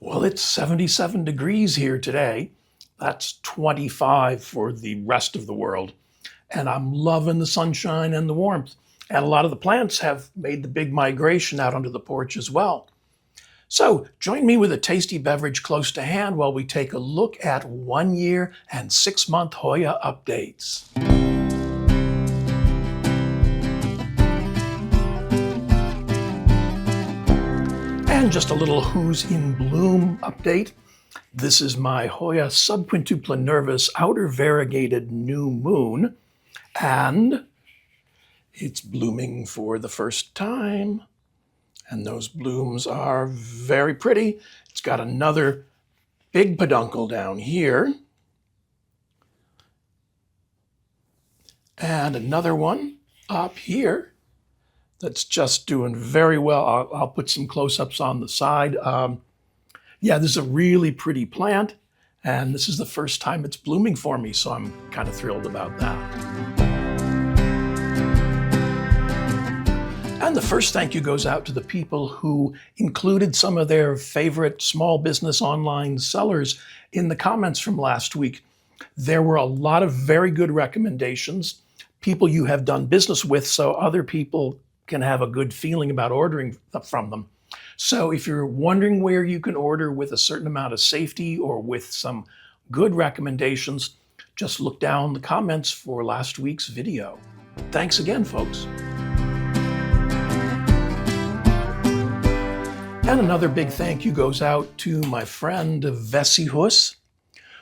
Well, it's 77 degrees here today. That's 25 for the rest of the world. And I'm loving the sunshine and the warmth. And a lot of the plants have made the big migration out onto the porch as well. So join me with a tasty beverage close to hand while we take a look at 1 year and 6-month Hoya updates. And just a little who's in bloom update. This is my Hoya subquintupla nervus outer variegated new moon, and it's blooming for the first time. And those blooms are very pretty. It's got another big peduncle down here. And another one up here that's just doing very well. I'll put some close-ups on the side. Yeah, this is a really pretty plant, and this is the first time it's blooming for me, so I'm kind of thrilled about that. And the first thank you goes out to the people who included some of their favorite small business online sellers in the comments from last week. There were a lot of very good recommendations, people you have done business with, so other people can have a good feeling about ordering from them. So if you're wondering where you can order with a certain amount of safety or with some good recommendations, just look down the comments for last week's video. Thanks again, folks. And another big thank you goes out to my friend Vesihus,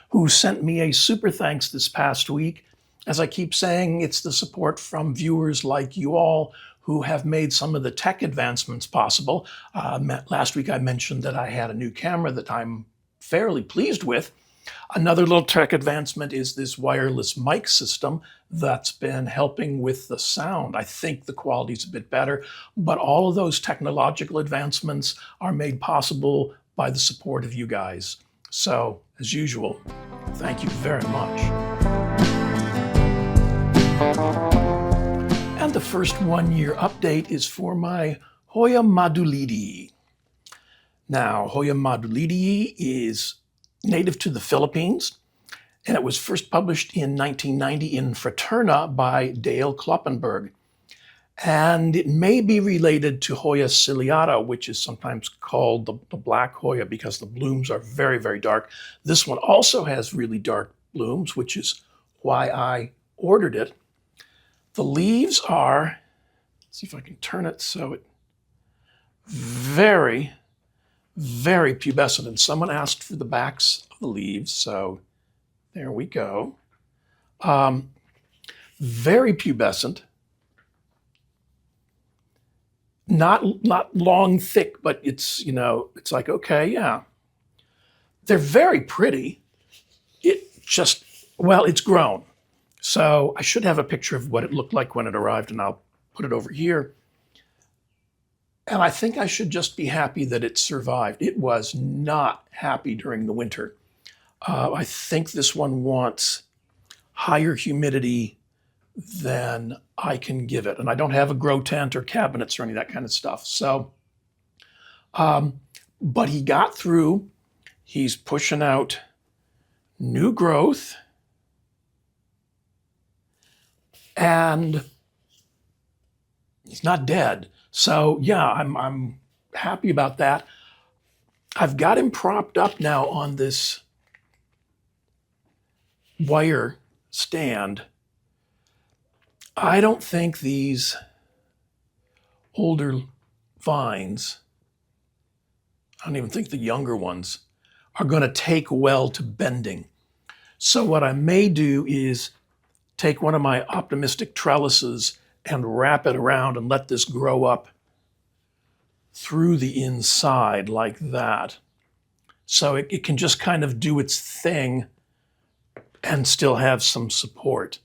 who sent me a super thanks this past week. As I keep saying, it's the support from viewers like you all who have made some of the tech advancements possible. Last week I mentioned that I had a new camera that I'm fairly pleased with. Another little tech advancement is this wireless mic system that's been helping with the sound. I think the quality's a bit better, but all of those technological advancements are made possible by the support of you guys. So, as usual, thank you very much. And the first 1 year update is for my Hoya madulidii. Now, Hoya madulidii is native to the Philippines, and it was first published in 1990 in Fraterna by Dale Kloppenberg. And it may be related to Hoya ciliata, which is sometimes called the black Hoya because the blooms are very, very dark. This one also has really dark blooms, which is why I ordered it. The leaves are, let's see if I can turn it so it, very, very pubescent. And someone asked for the backs of the leaves, so there we go. Very pubescent. Not long, thick, but it's, it's like, okay, yeah. They're very pretty. It just, well, it's grown. So I should have a picture of what it looked like when it arrived, and I'll put it over here. And I think I should just be happy that it survived. It was not happy during the winter. I think this one wants higher humidity than I can give it. And I don't have a grow tent or cabinets or any of that kind of stuff. So, but he got through. He's pushing out new growth. And he's not dead. So yeah, I'm happy about that. I've got him propped up now on this wire stand. I don't think these older vines, I don't even think the younger ones, are going to take well to bending. So what I may do is take one of my optimistic trellises and wrap it around and let this grow up through the inside like that. So it can just kind of do its thing and still have some support.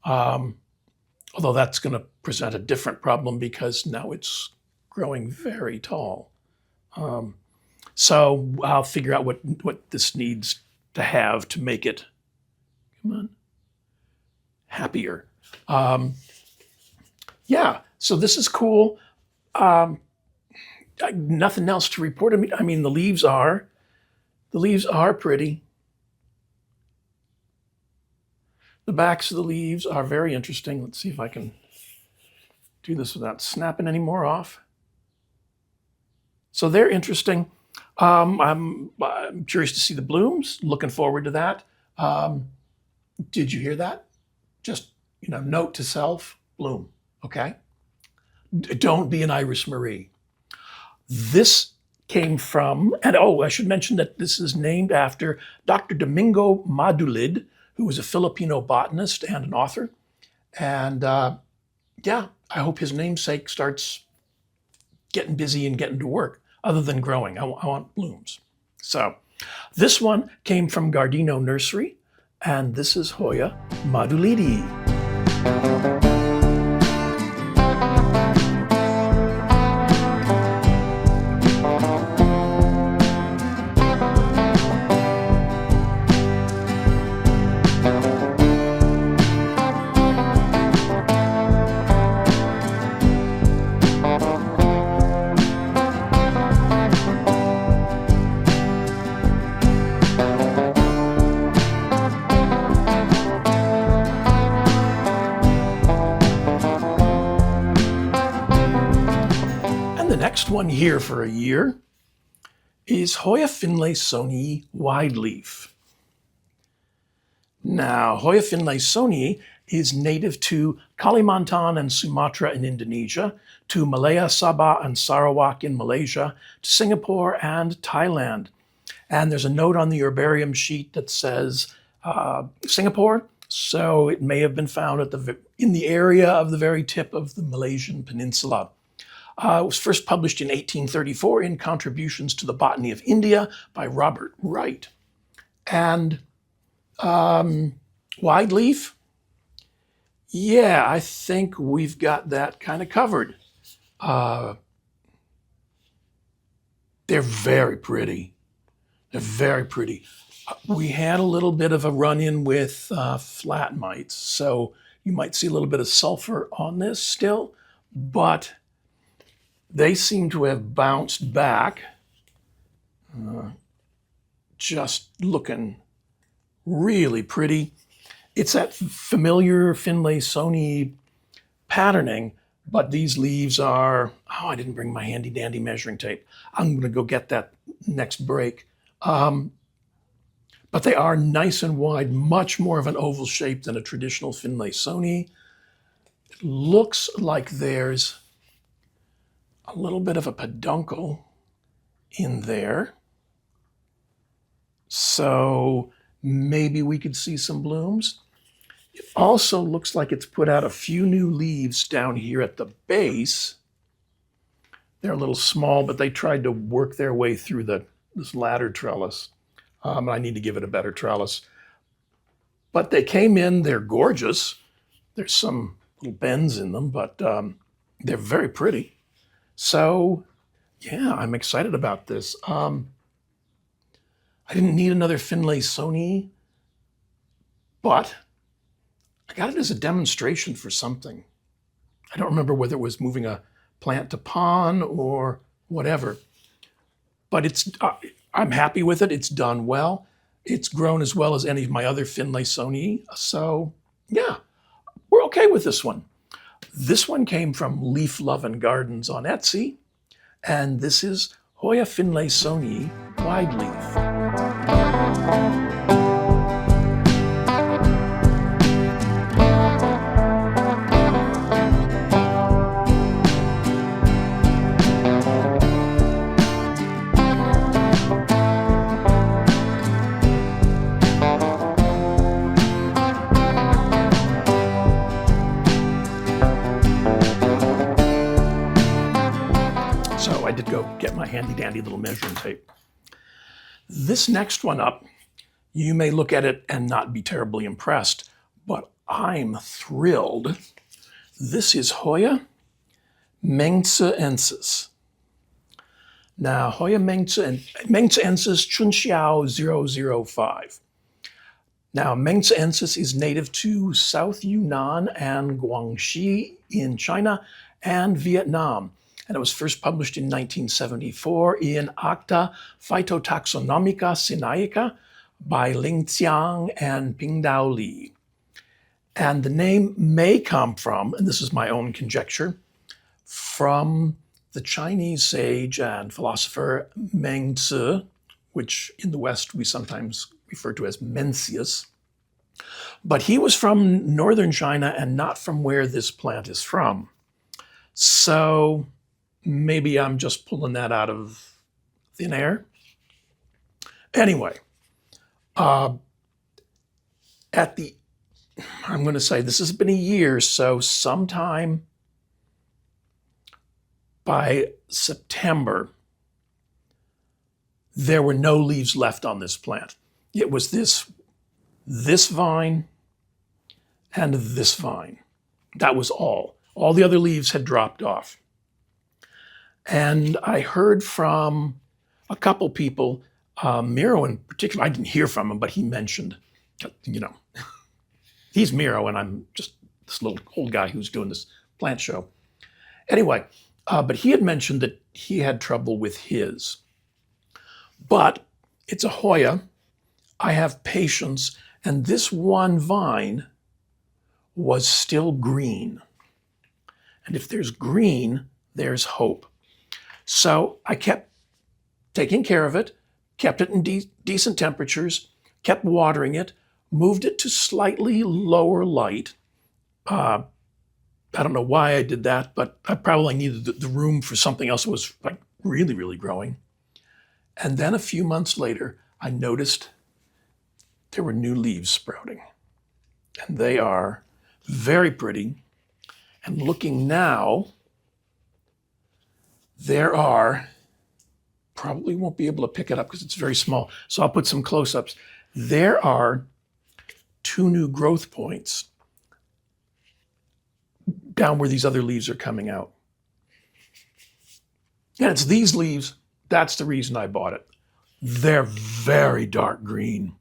Although that's going to present a different problem because now it's growing very tall. So I'll figure out what this needs to have to make it, come on, happier. Yeah, so this is cool. Nothing else to report. I mean, the leaves are The leaves are pretty. The backs of the leaves are very interesting. Let's see if I can do this without snapping any more off. So they're interesting. I'm curious to see the blooms. Looking forward to that. Did you hear that? Just, note to self, bloom, okay? Don't be an Iris Marie. This came from, and I should mention that this is named after Dr. Domingo Madulid, who was a Filipino botanist and an author. And yeah, I hope his namesake starts getting busy and getting to work, other than growing. I want blooms. So this one came from Gardino Nursery, and this is Hoya madulidi. Next one here for a year is Hoya finlaysonii wide leaf. Now, Hoya finlaysonii is native to Kalimantan and Sumatra in Indonesia, to Malaya, Sabah, and Sarawak in Malaysia, to Singapore and Thailand. And there's a note on the herbarium sheet that says Singapore, so it may have been found in the area of the very tip of the Malaysian peninsula. It was first published in 1834 in Contributions to the Botany of India by Robert Wright. And wide leaf, yeah, I think we've got that kind of covered. They're very pretty. They're very pretty. We had a little bit of a run-in with flat mites, so you might see a little bit of sulfur on this still, but they seem to have bounced back, just looking really pretty. It's that familiar finlaysonii patterning, but these leaves are, I didn't bring my handy dandy measuring tape. I'm gonna go get that next break. But they are nice and wide, much more of an oval shape than a traditional finlaysonii. It looks like there's a little bit of a peduncle in there. So maybe we could see some blooms. It also looks like it's put out a few new leaves down here at the base. They're a little small, but they tried to work their way through this ladder trellis. I need to give it a better trellis. But they came in, they're gorgeous. There's some little bends in them, but they're very pretty. So, yeah, I'm excited about this. I didn't need another finlaysonii, but I got it as a demonstration for something. I don't remember whether it was moving a plant to pon or whatever, but I'm happy with it. It's done well. It's grown as well as any of my other finlaysonii. So, yeah, we're okay with this one. This one came from Leaf Love and Gardens on Etsy, and this is Hoya finlaysonii wide leaf. So I did go get my handy dandy little measuring tape. This next one up, you may look at it and not be terribly impressed, but I'm thrilled. This is Hoya menxiensis. Now, Hoya menxiensis Chunxiao 005. Now, menxiensis is native to South Yunnan and Guangxi in China and Vietnam. and it was first published in 1974 in Acta Phytotaxonomica Sinaica by Ling Xiang and Pingdao Li. And the name may come from, and this is my own conjecture, from the Chinese sage and philosopher Meng Tzu, which in the West we sometimes refer to as Mencius. But he was from northern China and not from where this plant is from. So maybe I'm just pulling that out of thin air. Anyway, I'm going to say this has been a year, so sometime by September, there were no leaves left on this plant. It was this vine and this vine. That was all. All the other leaves had dropped off. And I heard from a couple people, Miro in particular. I didn't hear from him, but he mentioned, he's Miro and I'm just this little old guy who's doing this plant show. Anyway, but he had mentioned that he had trouble with his. But it's a Hoya. I have patience, and this one vine was still green. And if there's green, there's hope. So I kept taking care of it, kept it in decent temperatures, kept watering it, moved it to slightly lower light. I don't know why I did that, but I probably needed the room for something else that was like really, really growing. And then a few months later, I noticed there were new leaves sprouting. And they are very pretty. And looking now, there are, probably won't be able to pick it up because it's very small, so I'll put some close-ups. There are 2 new growth points down where these other leaves are coming out. And it's these leaves, that's the reason I bought it. They're very dark green.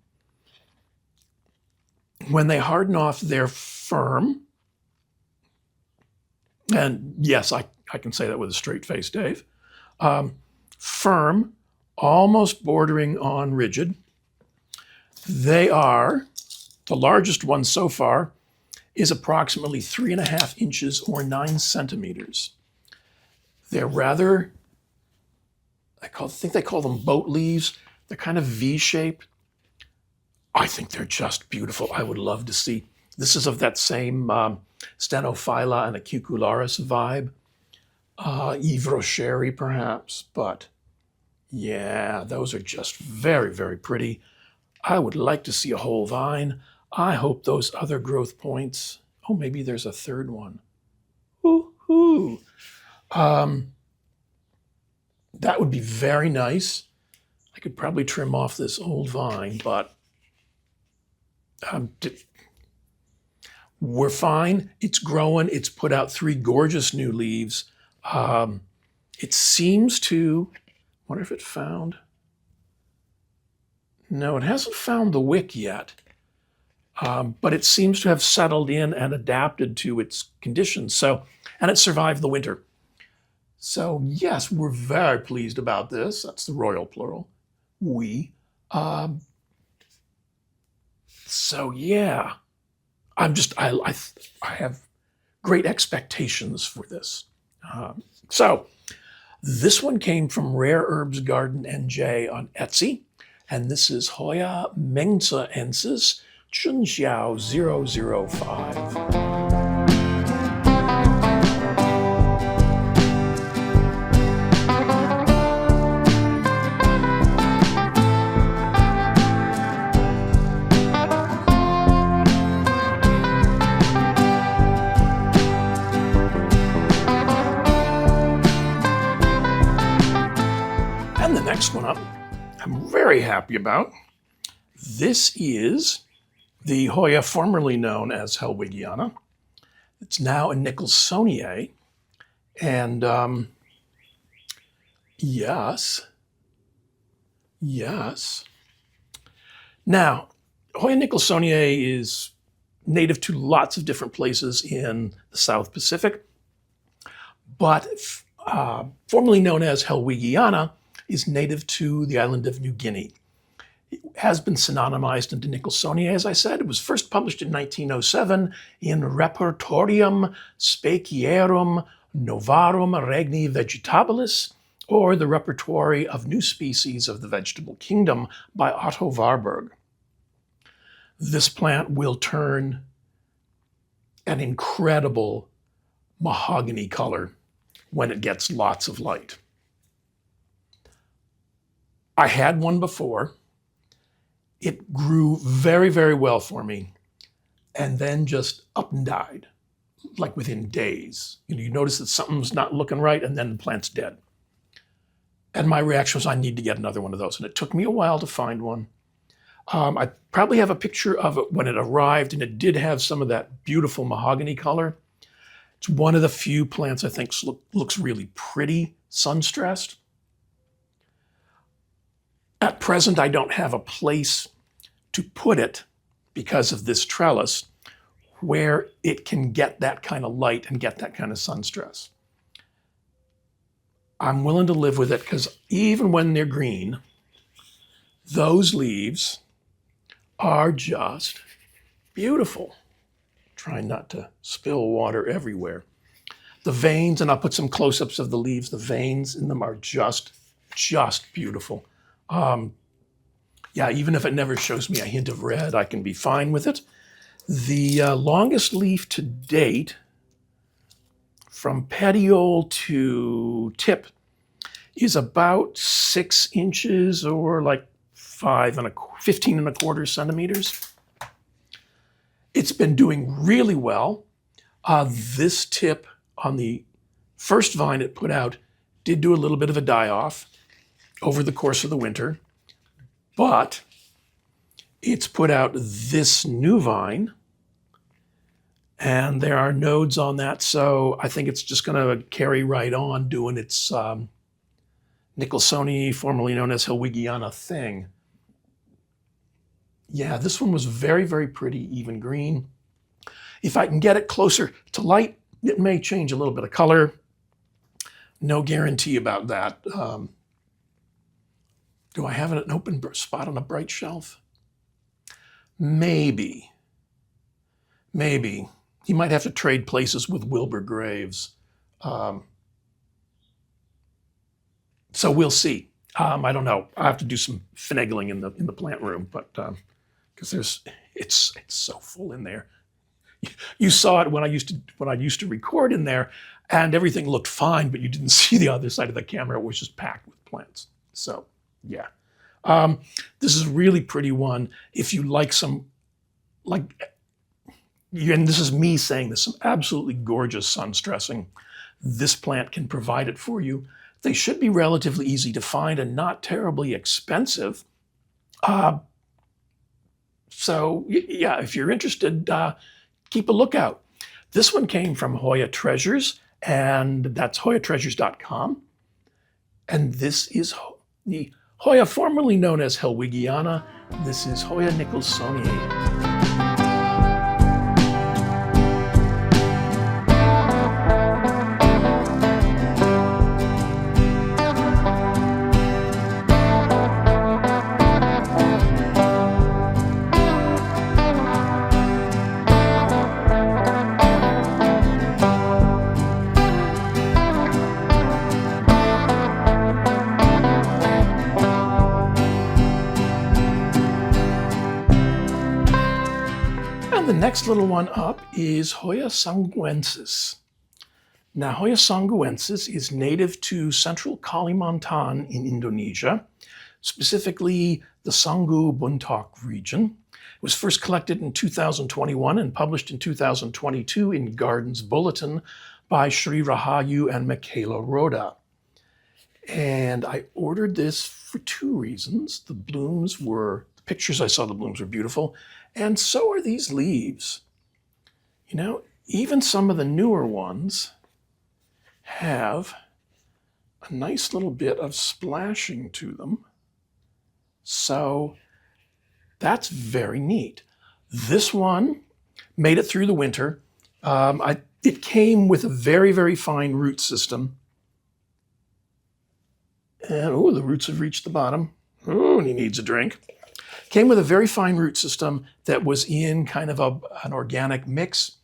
When they harden off, they're firm. And yes, I can say that with a straight face, Dave. Firm, almost bordering on rigid. They are, the largest one so far is approximately 3.5 inches or 9 centimeters. They're rather, I think they call them boat leaves. They're kind of V-shaped. I think they're just beautiful. I would love to see. This is of that same Stenophylla and Acucularis vibe. Yves Rocheri perhaps, but yeah, those are just very, very pretty. I would like to see a whole vine. I hope those other growth points, oh, maybe there's a third one. Woo-hoo. That would be very nice. I could probably trim off this old vine, but we're fine. It's growing. It's put out 3 gorgeous new leaves. It seems to, I wonder if it found, no, it hasn't found the wick yet. But it seems to have settled in and adapted to its conditions. So, and it survived the winter. So yes, we're very pleased about this. That's the royal plural. We. So yeah, I have great expectations for this. So this one came from Rare Herbs Garden NJ on Etsy, and this is Hoya menziensis Chunxiao 005. And the next one up, I'm very happy about. This is the Hoya formerly known as hellwigiana. It's now a Nicholsoniae. And yes. Now, Hoya Nicholsoniae is native to lots of different places in the South Pacific. But formerly known as hellwigiana, is native to the island of New Guinea. It has been synonymized into Nicholsoniae, as I said. It was first published in 1907 in Repertorium Speciarum Novarum Regni Vegetabilis, or the Repertory of New Species of the Vegetable Kingdom by Otto Warburg. This plant will turn an incredible mahogany color when it gets lots of light. I had one before. It grew very, very well for me, and then just up and died, like within days. You notice that something's not looking right, and then the plant's dead. And my reaction was, I need to get another one of those. And it took me a while to find one. I probably have a picture of it when it arrived, and it did have some of that beautiful mahogany color. It's one of the few plants I think looks really pretty sun-stressed. At present, I don't have a place to put it because of this trellis where it can get that kind of light and get that kind of sun stress. I'm willing to live with it because even when they're green, those leaves are just beautiful. Trying not to spill water everywhere. The veins, and I'll put some close-ups of the leaves, the veins in them are just beautiful. Yeah, even if it never shows me a hint of red, I can be fine with it. The longest leaf to date, from petiole to tip, is about 6 inches, or like 15 and a quarter centimeters. It's been doing really well. This tip on the first vine it put out did do a little bit of a die-off over the course of the winter, but it's put out this new vine, and there are nodes on that, so I think it's just going to carry right on doing its Nicholsonii, formerly known as hellwigiana, thing. Yeah, this one was very, very pretty, even green. If I can get it closer to light, it may change a little bit of color. No guarantee about that. Do I have an open spot on a bright shelf? Maybe. Maybe. He might have to trade places with Wilbur Graves. So we'll see. I don't know. I have to do some finagling in the plant room, but because it's so full in there. You saw it when I used to record in there, and everything looked fine, but you didn't see the other side of the camera. It was just packed with plants. So yeah, this is a really pretty one. If you like some, and this is me saying this, some absolutely gorgeous sun stressing, this plant can provide it for you. They should be relatively easy to find and not terribly expensive. So yeah, if you're interested, keep a lookout. This one came from Hoya Treasures, and that's hoyatreasures.com. And this is the Hoya formerly known as hellwigiana. This is Hoya nicholsonii. The next little one up is Hoya sanguensis. Now, Hoya sanguensis is native to central Kalimantan in Indonesia, specifically the Sanggu Buntok region. It was first collected in 2021 and published in 2022 in Gardens Bulletin by Sri Rahayu and Michaela Rhoda. And I ordered this for 2 reasons. The pictures I saw, the blooms were beautiful, and so are these leaves. You know, even some of the newer ones have a nice little bit of splashing to them. So that's very neat. This one made it through the winter. It came with a very, very fine root system. And oh, the roots have reached the bottom. Oh, and he needs a drink. Came with a very fine root system that was in kind of an organic mix.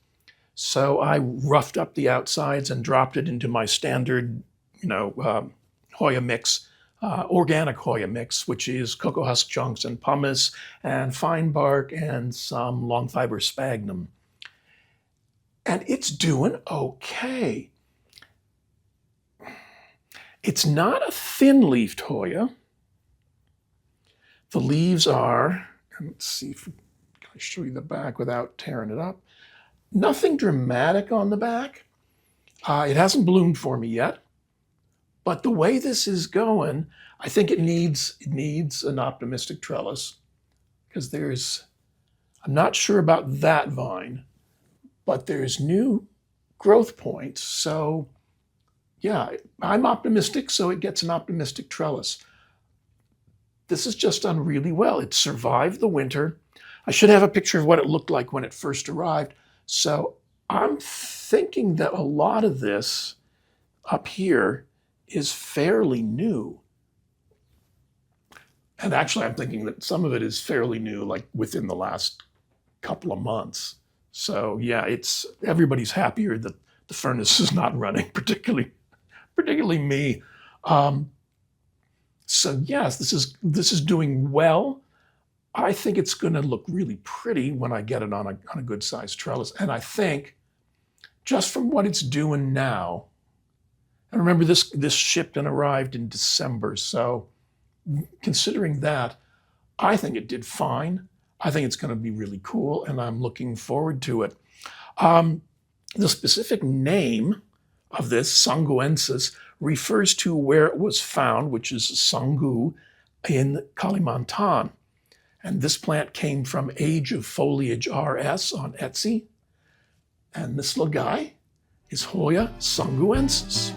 So I roughed up the outsides and dropped it into my standard, Hoya mix, organic Hoya mix, which is cocoa husk chunks and pumice and fine bark and some long fiber sphagnum. And it's doing okay. It's not a thin-leafed Hoya. The leaves are, let's see if I can show you the back without tearing it up. Nothing dramatic on the back. It hasn't bloomed for me yet, but the way this is going, I think it needs an optimistic trellis, because I'm not sure about that vine, but there's new growth points. So yeah, I'm optimistic, so it gets an optimistic trellis. This has just done really well. It survived the winter. I should have a picture of what it looked like when it first arrived. So I'm thinking that a lot of this up here is fairly new. And actually, I'm thinking that some of it is fairly new, like within the last couple of months. So yeah, everybody's happier that the furnace is not running, particularly me. So yes, this is doing well. I think it's going to look really pretty when I get it on a good sized trellis. And I think just from what it's doing now, and remember this shipped and arrived in December. So considering that, I think it did fine. I think it's going to be really cool, and I'm looking forward to it. The specific name of this, Sanguensis, refers to where it was found, which is Sangu in Kalimantan. And this plant came from Age of Foliage RS on Etsy. And this little guy is Hoya sanguensis.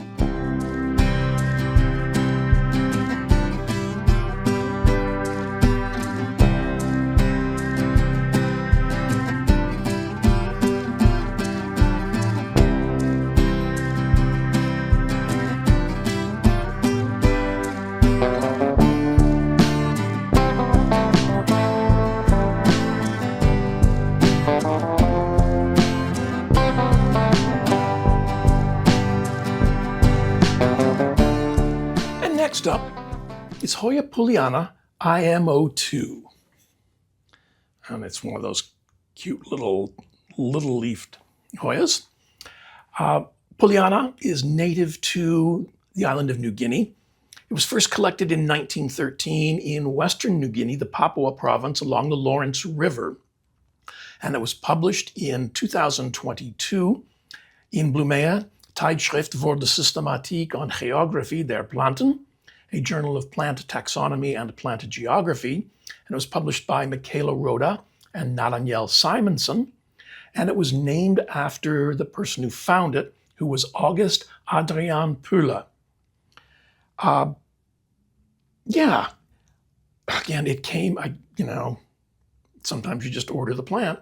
Next up is Hoya pollyanna IMO2. And it's one of those cute little leafed Hoyas. Pollyanna is native to the island of New Guinea. It was first collected in 1913 in Western New Guinea, the Papua province, along the Lawrence River. And it was published in 2022 in Blumea, Tijdschrift voor de Systematiek en Geografie der Planten, a journal of plant taxonomy and plant geography. And it was published by Michaela Roda and Nathaniel Simonson. And it was named after the person who found it, who was August Adriaan Pulle. Yeah, again, it came, sometimes you just order the plant.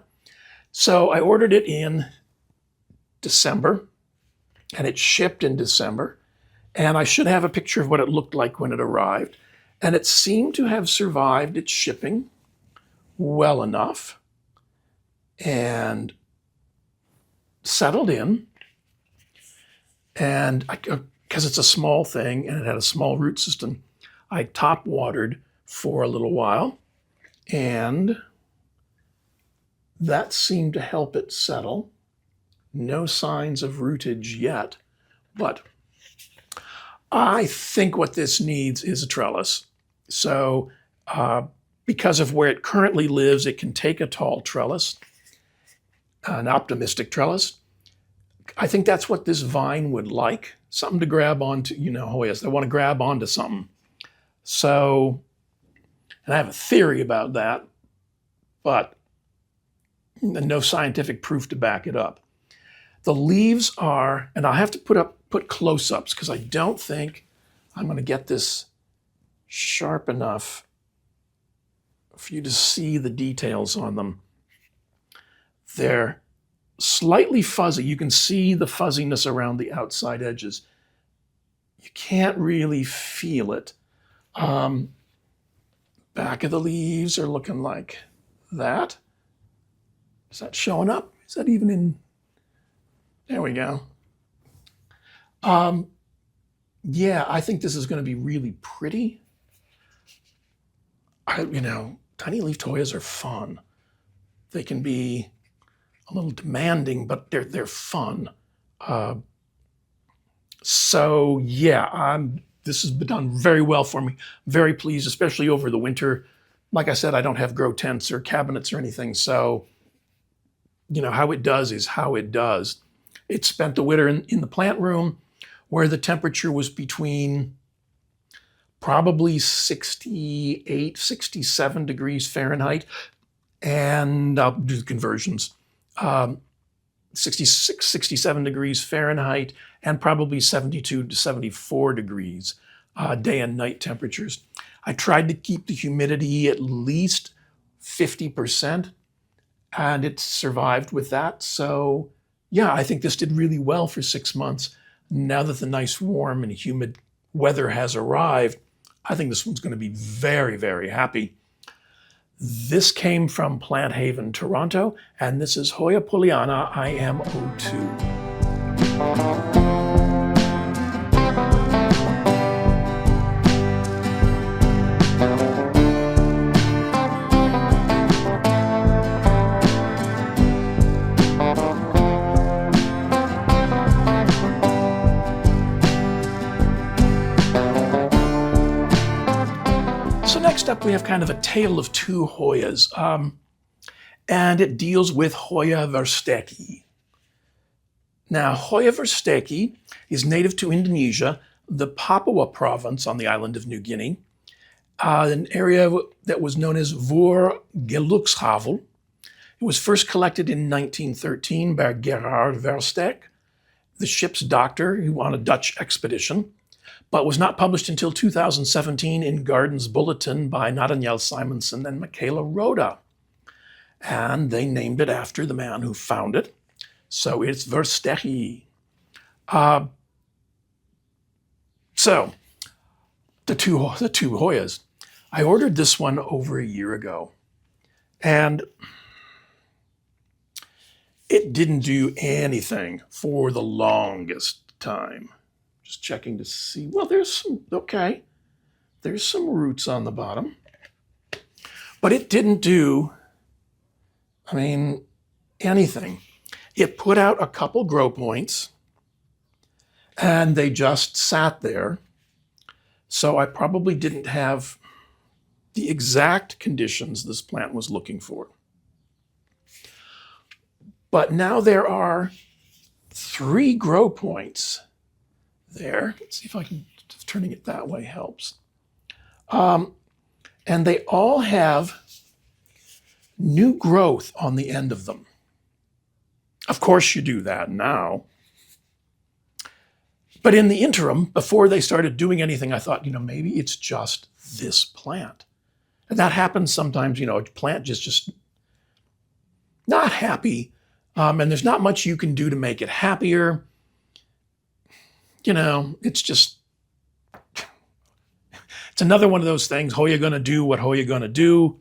So I ordered it in December, and it shipped in December. And I should have a picture of what it looked like when it arrived. And it seemed to have survived its shipping well enough and settled in. And because it's a small thing and it had a small root system, I top watered for a little while, and that seemed to help it settle. No signs of rootage yet, but I think what this needs is a trellis. So because of where it currently lives, it can take a tall trellis, an optimistic trellis. I think that's what this vine would like, something to grab onto, Hoyas. They want to grab onto something. So, and I have a theory about that, but no scientific proof to back it up. The leaves are, and I have to put close-ups because I don't think I'm going to get this sharp enough for you to see the details on them. They're slightly fuzzy. You can see the fuzziness around the outside edges. You can't really feel it. Back of the leaves are looking like that. Is that showing up? Is that even in? There we go. Yeah, I think this is going to be really pretty. Tiny leafed Hoyas are fun. They can be a little demanding, but they're fun. So yeah, this has been done very well for me. Very pleased, especially over the winter. Like I said, I don't have grow tents or cabinets or anything, so how it does is how it does. It spent the winter in the plant room, where the temperature was between probably 68, 67 degrees Fahrenheit, and I'll do the conversions. 66, 67 degrees Fahrenheit, and probably 72 to 74 degrees day and night temperatures. I tried to keep the humidity at least 50%, and it survived with that. So yeah, I think this did really well for 6 months. Now that the nice warm and humid weather has arrived, I think this one's going to be very, very happy. This came from Plant Haven, Toronto, and this is Hoya pollyanna IM02. So next up, we have kind of a tale of two Hoyas, and it deals with Hoya versteegii. Now, Hoya versteegii is native to Indonesia, the Papua province on the island of New Guinea, an area that was known as Gelukshavel. It was first collected in 1913 by Gerard Versteeg, the ship's doctor who on a Dutch expedition, but was not published until 2017 in Gardens Bulletin by Nathaniel Simonson and Michaela Rhoda. And they named it after the man who found it. So it's versteegii. So the two Hoyas. I ordered this one over a year ago, and it didn't do anything for the longest time. Just checking to see, well, there's some roots on the bottom, but it didn't do, anything. It put out a couple grow points, and they just sat there. So I probably didn't have the exact conditions this plant was looking for. But now there are 3 grow points there. Let's see if I can, turning it that way helps. And they all have new growth on the end of them. Of course you do that now. But in the interim, before they started doing anything, I thought, maybe it's just this plant. And that happens sometimes, a plant just not happy. And there's not much you can do to make it happier. It's another one of those things. Hoya gonna do what Hoya gonna do.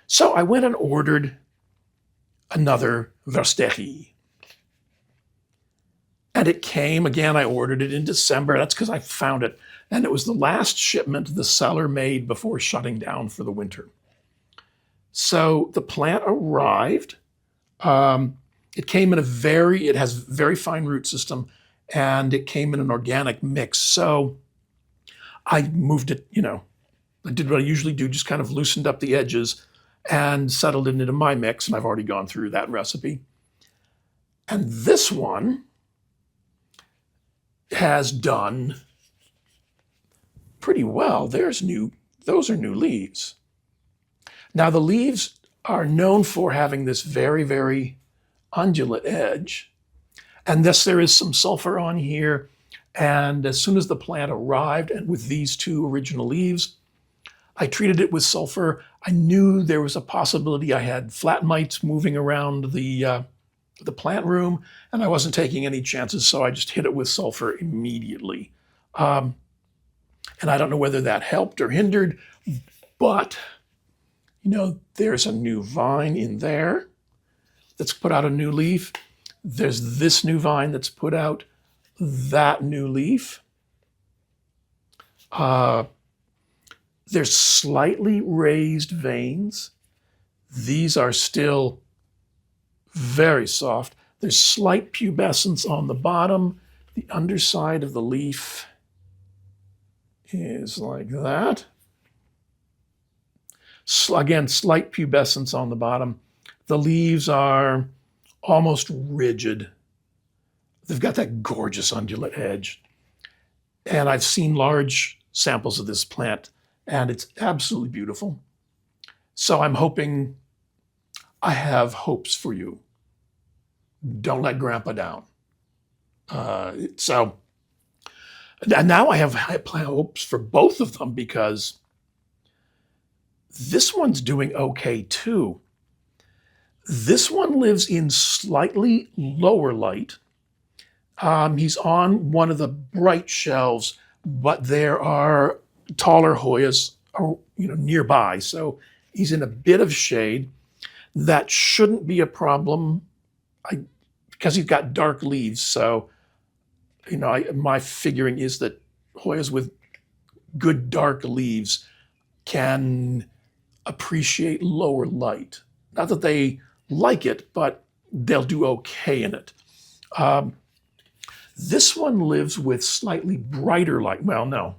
So I went and ordered another versteegii. And it came, again, I ordered it in December. That's because I found it. And it was the last shipment the seller made before shutting down for the winter. So the plant arrived. It came in it has very fine root system, and it came in an organic mix. So I moved it, I did what I usually do, just kind of loosened up the edges and settled it into my mix, and I've already gone through that recipe. And this one has done pretty well. Those are new leaves. Now the leaves are known for having this very, very undulate edge. And thus there is some sulfur on here. And as soon as the plant arrived, and with these 2 original leaves, I treated it with sulfur. I knew there was a possibility I had flat mites moving around the plant room, and I wasn't taking any chances, so I just hit it with sulfur immediately. And I don't know whether that helped or hindered, but there's a new vine in there that's put out a new leaf. There's this new vine that's put out that new leaf. There's slightly raised veins. These are still very soft. There's slight pubescence on the bottom. The underside of the leaf is like that. Again, slight pubescence on the bottom. The leaves are almost rigid. They've got that gorgeous undulate edge. And I've seen large samples of this plant, and it's absolutely beautiful. So I'm hoping, I have hopes for you. Don't let Grandpa down. And now I have hopes for both of them, because this one's doing okay too. This one lives in slightly lower light. He's on one of the bright shelves, but there are taller Hoyas, nearby. So he's in a bit of shade. That shouldn't be a problem, because he's got dark leaves. So, my figuring is that Hoyas with good dark leaves can appreciate lower light. Not that they like it, but they'll do okay in it. This one lives with slightly brighter light. Well, no,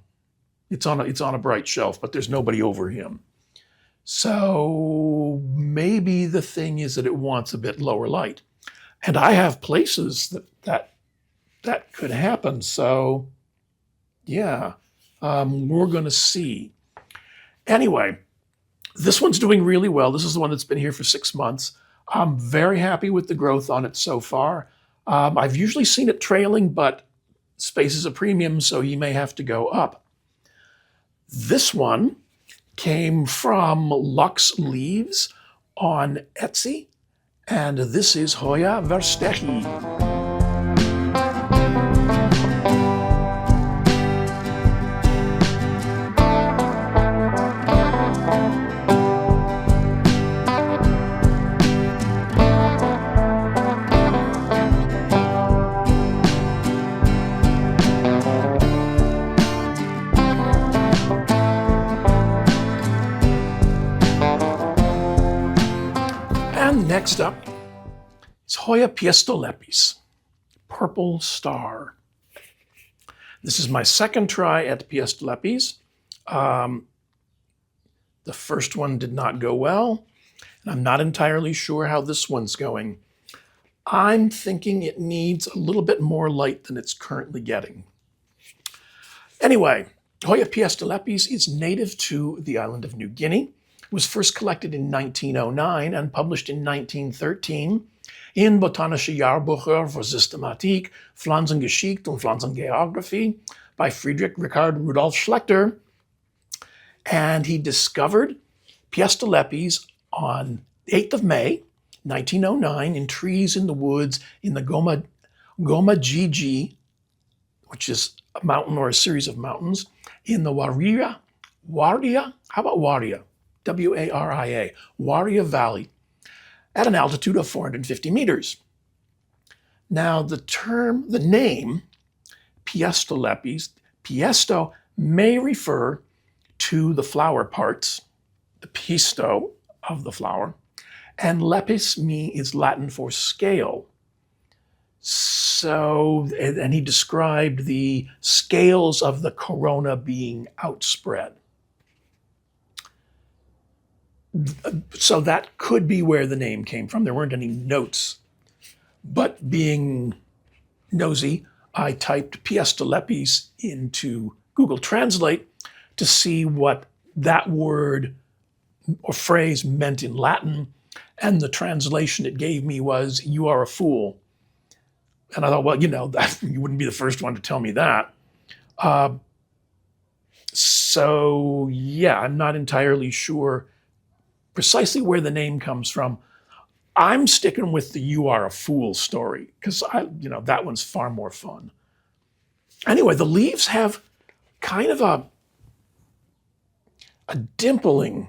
it's on a bright shelf, but there's nobody over him. So maybe the thing is that it wants a bit lower light. And I have places that could happen. So yeah, we're going to see. Anyway, this one's doing really well. This is the one that's been here for 6 months. I'm very happy with the growth on it so far. I've usually seen it trailing, but space is a premium, so he may have to go up. This one came from Lux Leaves on Etsy, and this is Hoya versteegii. Next up is Hoya pistolepis, purple star. This is my second try at pistolepis. The first one did not go well, and I'm not entirely sure how this one's going. I'm thinking it needs a little bit more light than it's currently getting. Anyway, Hoya pistolepis is native to the island of New Guinea. Was first collected in 1909 and published in 1913 in Botanische Jahrbucher für Systematik, Pflanzengeschichte und Pflanzengeographie by Friedrich Richard Rudolf Schlechter. And he discovered pistolepis on the 8th of May, 1909, in trees in the woods in the Goma Gigi, which is a mountain or a series of mountains, in the Waria? How about Waria? W-A-R-I-A, Waria Valley, at an altitude of 450 meters. Now, the name pistolepis, piesto may refer to the flower parts, the pisto of the flower, and lepis is Latin for scale. So, and he described the scales of the corona being outspread. So that could be where the name came from. There weren't any notes. But being nosy, I typed pistolepis into Google Translate to see what that word or phrase meant in Latin. And the translation it gave me was, "You are a fool." And I thought, well, that you wouldn't be the first one to tell me that. So yeah, I'm not entirely sure precisely where the name comes from. I'm sticking with the "you are a fool" story, because that one's far more fun. Anyway, the leaves have kind of a dimpling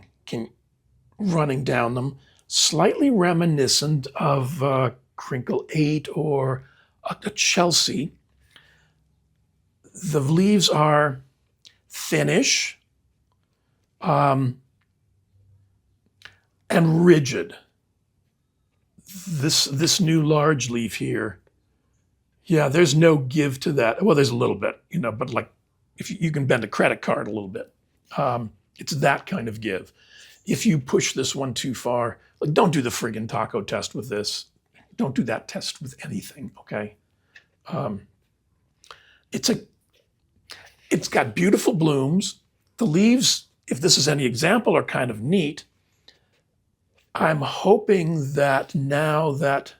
running down them, slightly reminiscent of crinkle 8 or a Chelsea. The leaves are thinnish and rigid. This new large leaf here, yeah, there's no give to that. Well, there's a little bit, but like if you can bend a credit card a little bit. It's that kind of give. If you push this one too far, like don't do the friggin' taco test with this. Don't do that test with anything, okay? It's got beautiful blooms. The leaves, if this is any example, are kind of neat. I'm hoping that now that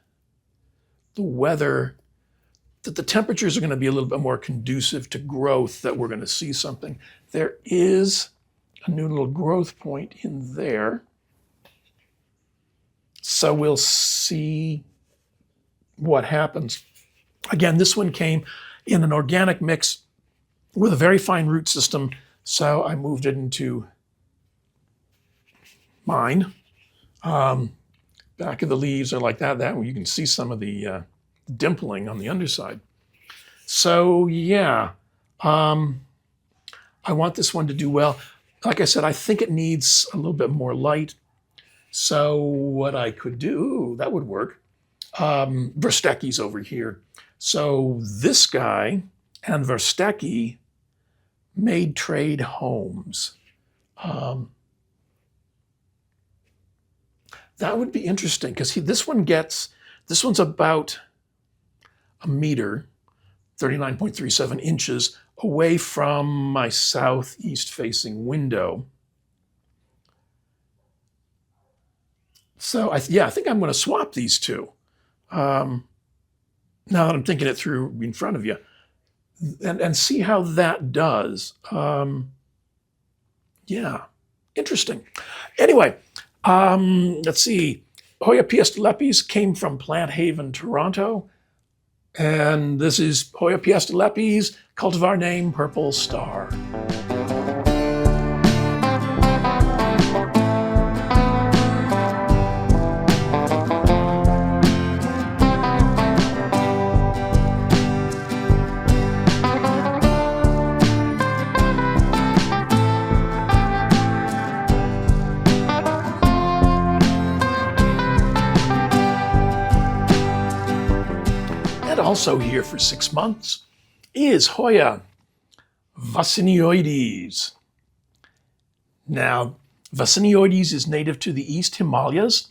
that the temperatures are going to be a little bit more conducive to growth, that we're going to see something. There is a new little growth point in there. So we'll see what happens. Again, this one came in an organic mix with a very fine root system, so I moved it into mine. Back of the leaves are like that. That you can see some of the dimpling on the underside. So yeah, I want this one to do well. Like I said, I think it needs a little bit more light. So what I could do, that would work. Versteegii's over here. So this guy and versteegii made trade homes. That would be interesting because this one's about a meter, 39.37 inches away from my southeast facing window. So I think I'm going to swap these two. Now that I'm thinking it through in front of you, and see how that does. Yeah, interesting. Anyway, let's see. Hoya piastalepes came from Plant Haven, Toronto. And this is Hoya piastalepes, cultivar name Purple Star. Also here for 6 months is Hoya vaccinoides. Now, vaccinoides is native to the East Himalayas,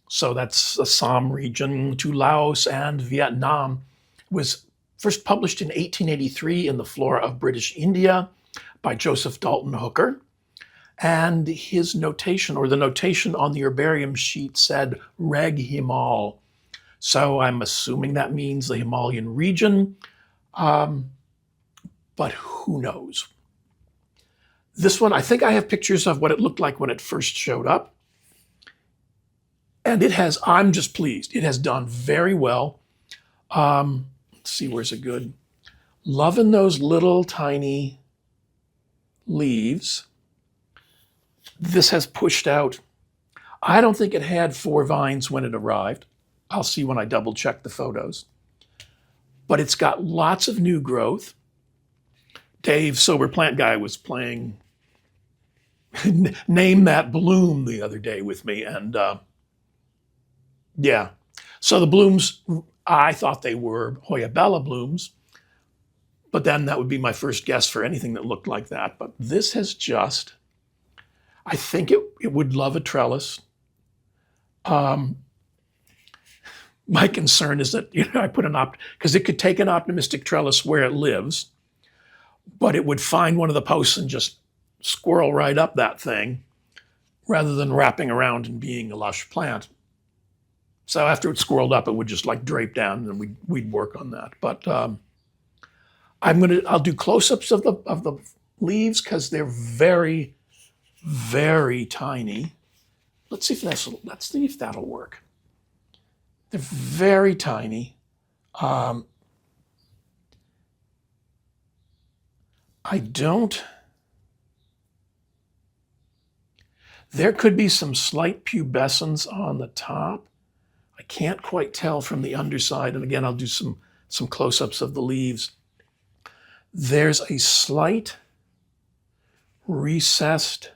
so that's Assam region, to Laos and Vietnam. It was first published in 1883 in the Flora of British India by Joseph Dalton Hooker. And his notation, or the notation on the herbarium sheet, said Reg Himal. So I'm assuming that means the Himalayan region, but who knows? This one, I think I have pictures of what it looked like when it first showed up. And I'm just pleased. It has done very well. Let's see, where's it good? Loving those little tiny leaves. This has pushed out. I don't think it had 4 vines when it arrived. I'll see when I double check the photos. But it's got lots of new growth. Dave, Sober Plant Guy, was playing Name That Bloom the other day with me. And yeah, so the blooms, I thought they were Hoya bella blooms. But then that would be my first guess for anything that looked like that. But this has just, I think it would love a trellis. My concern is that, I put because it could take an optimistic trellis where it lives, but it would find one of the posts and just squirrel right up that thing rather than wrapping around and being a lush plant. So after it's squirreled up, it would just like drape down and we'd work on that. But I'll do close-ups of the leaves because they're very, very tiny. Let's see if that'll work. They're very tiny. I don't. There could be some slight pubescence on the top. I can't quite tell from the underside. And again, I'll do some close-ups of the leaves. There's a slight recessed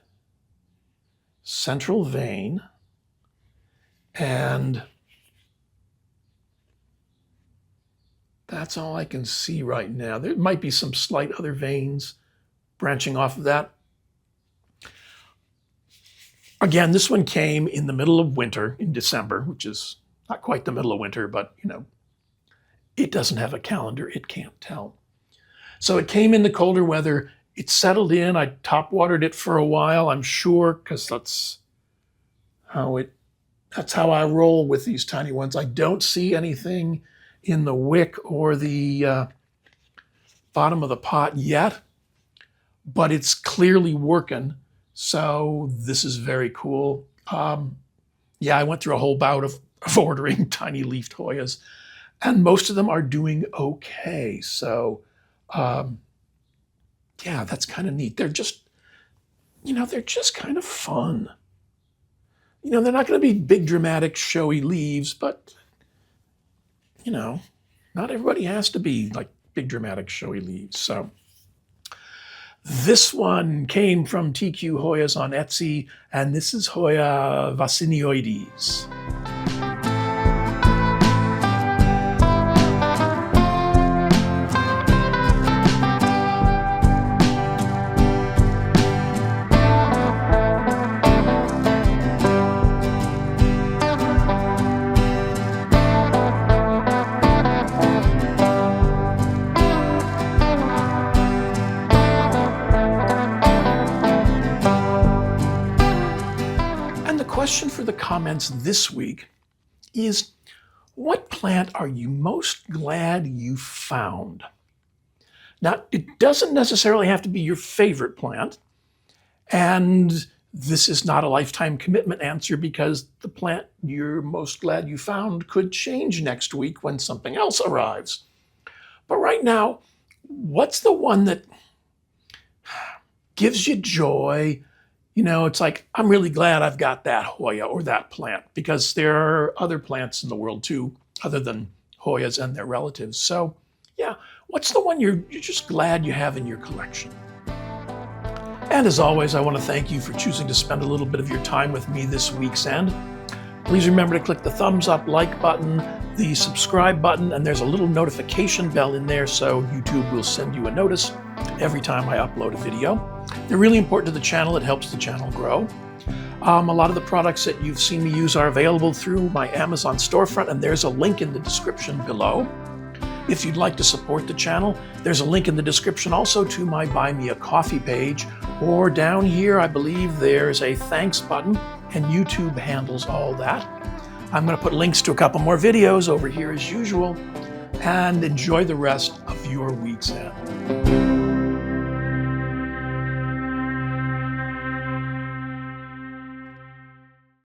central vein, and that's all I can see right now. There might be some slight other veins branching off of that. Again, this one came in the middle of winter in December, which is not quite the middle of winter, but it doesn't have a calendar. It can't tell. So it came in the colder weather. It settled in. I top watered it for a while, I'm sure, because that's how I roll with these tiny ones. I don't see anything in the wick or the bottom of the pot yet, but it's clearly working. So this is very cool. Yeah, I went through a whole bout of ordering tiny leafed Hoyas, and most of them are doing okay. So yeah, that's kind of neat. They're just, they're just kind of fun. They're not going to be big, dramatic, showy leaves, but, not everybody has to be like big, dramatic, showy leaves. So this one came from TQ Hoyas on Etsy, and this is Hoya vaccinoides. The question for the comments this week is, what plant are you most glad you found? Now, it doesn't necessarily have to be your favorite plant, and this is not a lifetime commitment answer, because the plant you're most glad you found could change next week when something else arrives. But right now, what's the one that gives you joy? It's like, I'm really glad I've got that Hoya or that plant, because there are other plants in the world too, other than Hoyas and their relatives. So yeah, what's the one you're just glad you have in your collection? And as always, I want to thank you for choosing to spend a little bit of your time with me this week's end. Please remember to click the thumbs up, like button, the subscribe button, and there's a little notification bell in there, so YouTube will send you a notice every time I upload a video. They're really important to the channel. It helps the channel grow. A lot of the products that you've seen me use are available through my Amazon storefront, and there's a link in the description below. If you'd like to support the channel, there's a link in the description also to my Buy Me a Coffee page, or down here, I believe there's a thanks button, and YouTube handles all that. I'm going to put links to a couple more videos over here as usual, and enjoy the rest of your week's end.